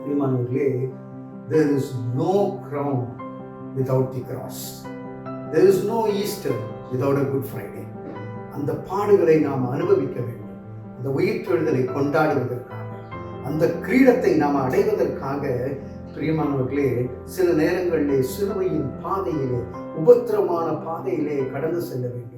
பிரியமானவர்களே, there is no crown without the cross. There is no Easter without a Good Friday. அந்த பாடுகளை நாம் அனுபவிக்க வேண்டும். அந்த உயிர்த்தெழுதலை கொண்டாடுவதற்காக, அந்த கிரீடத்தை நாம் அடைவதற்காக பிரியமானவர்களே, சில நேரங்களிலே சிலுவையின் பாதையிலே, உபத்திரமான பாதையிலே கடந்து செல்ல வேண்டும்.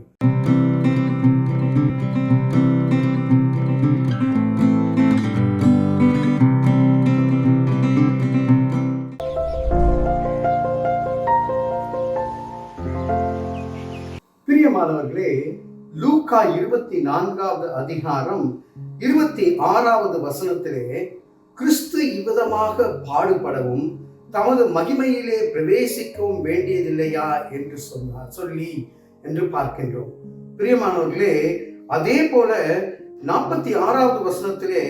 பிரியமானவர்களே, லூக்கா 24வது அதிகாரம் 26வது வசனத்திலே கிறிஸ்து இவ்விதமாக பாடுபடவும் தமது மகிமையிலே பிரவேசிக்கவும் வேண்டியதில்லையா என்று சொல்லி என்று பார்க்கின்றோம். பிரியமானவர்களே, அதே போல 46வது வசனத்திலே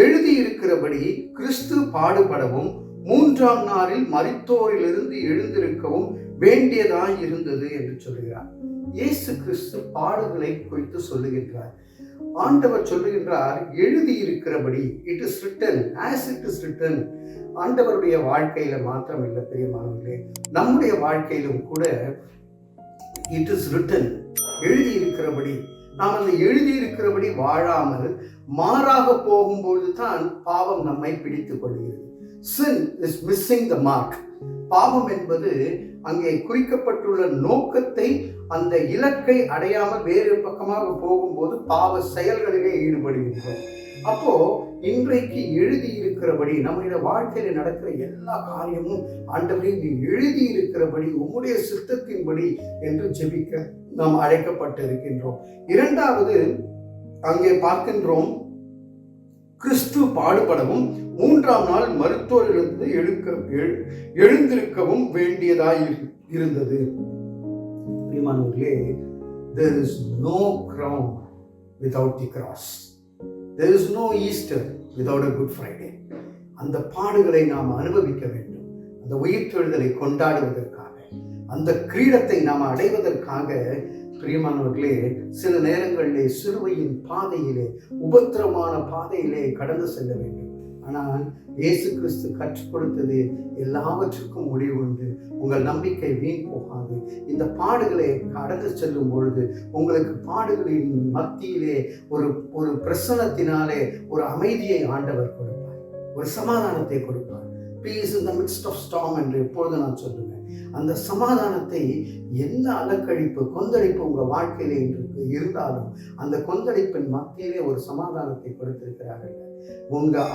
எழுதியிருக்கிறபடி கிறிஸ்து பாடுபடவும் 3ஆம் நாளில் மரித்தோரிலிருந்து எழுந்திருக்கவும் வேண்டியதாய் இருந்தது என்று சொல்லுகிறார். இயேசு கிறிஸ்து பாடுகளை குறித்து சொல்லுகின்றார். ஆண்டவர் சொல்லுகின்றார், எழுதியிருக்கிறபடி, it is written as it is written. ஆண்டவருடைய வாழ்க்கையில மாத்திரம் இல்லை பிரியமானவர்களே, நம்முடைய வாழ்க்கையிலும் கூட இட் இஸ் ரிட்டன், எழுதியிருக்கிறபடி. நாம் அந்த எழுதியிருக்கிறபடி வாழாமல் மாறாக போகும்போது தான் பாவம் நம்மை பிடித்துக் கொள்கிறது. Sin is missing the mark. பாவம் என்பது அங்கே குறிக்கப்பட்டுள்ள நோக்கத்தை, அந்த இலக்கை அடையாமல் வேறு பக்கமாக போகும்போது பாவ செயல்களிலே ஈடுபடுகின்றோம். அப்போ இன்றைக்கு எழுதியிருக்கிறபடி நம்முடைய வாழ்க்கையில நடக்கிற எல்லா காரியமும் ஆண்டவரே நீ எழுதியிருக்கிறபடி உம்முடைய சித்தத்தின்படி என்று ஜெபிக்க நாம் அழைக்கப்பட்டு இருக்கின்றோம். இரண்டாவது அங்கே பார்க்கின்றோம், கிறிஸ்து பாடுபடவும் 3ஆம் நாள் மருத்துவரிலிருந்து எழுந்திருக்கவும் வேண்டியதாய் இருந்தது. பிரியமானவர்களே, there is no crown without the cross. There is no Easter without a Good Friday. அந்த பாடுகளை நாம் அனுபவிக்க வேண்டும். அந்த உயிர்த்தெழுதலை கொண்டாடுவதற்காக, அந்த கிரீடத்தை நாம் அடைவதற்காக பிரியமானவர்களே, சில நேரங்களிலே சிலுவையின் பாதையிலே, உபத்திரமான பாதையிலே கடந்து செல்ல வேண்டும். ஆனால் இயேசு கிறிஸ்து கற்றுக் கொடுத்தது எல்லாவற்றுக்கும் முடிவு உண்டு. உங்கள் நம்பிக்கை வீண் போகாது. இந்த பாடுகளை கடந்து செல்லும் பொழுது உங்களுக்கு பாடுகளின் மத்தியிலே ஒரு பிரசன்னத்தினாலே ஒரு அமைதியை ஆண்டவர் கொடுப்பார், ஒரு சமாதானத்தை கொடுப்பார். Peace in the midst of storm என்று எப்பொழுது நான் சொல்லுவேன். அந்த சமாதானத்தை, என்ன அலக்கழிப்பு கொந்தளிப்பு உங்கள் வாழ்க்கையிலே இருந்தாலும் அந்த கொந்தளிப்பின் மத்தியிலே ஒரு சமாதானத்தை கொடுத்திருக்கிறார்கள்.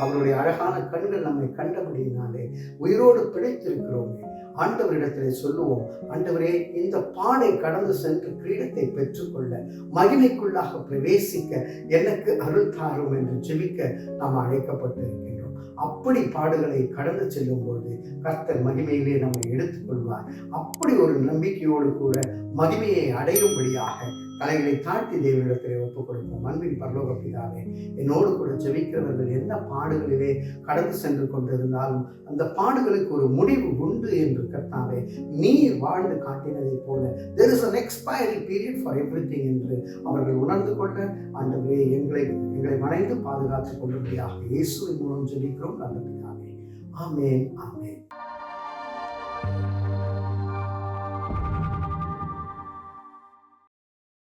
அவருடைய அழகான கண்கள் நம்மை கண்டபடியினாலே உயிரோடு பிழைத்திருக்கிறோமே. ஆண்டவரிடத்திலே சொல்லுவோம், ஆண்டவரே இந்த பாடை கடந்து சென்று கிரீடத்தை பெற்றுக்கொள்ள, மகிமைக்குள்ளாக பிரவேசிக்க எனக்கு அருள் தாரும் என்று ஜெபிக்க நாம் அழைக்கப்பட்டிருக்கின்றோம். அப்படி பாடுகளை கடந்து செல்லும் பொழுது கர்த்தர் மகிமையிலே நம்மை எடுத்துக்கொள்வார். அப்படி ஒரு நம்பிக்கையோடு கூட மகிமையை அடையும்படியாக தலைகளை தாழ்த்தி தேவனிடத்திலே ஒப்புக் கொடுப்போம். அன்பின் பரலோக பிதாவே, என்னோடு கூட ஜெபிக்கிறவர்கள் என்ன பாடுகளிலே கடந்து சென்று கொண்டிருந்தாலும் அந்த பாடுகளுக்கு ஒரு முடிவு உண்டு என்று கர்த்தாவே நீர் வாழ்ந்து காட்டினதை போல there is an expiry period for everything என்று அவர்கள் உணர்ந்து கொள்ள ஆண்டவரே எங்களை மறைந்து பாதுகாத்துக் கொள்ளும்படியாக இயேசுவின் மூலம் ஜெபிக்கிறோம் நல்ல பிதாவே. ஆமென்.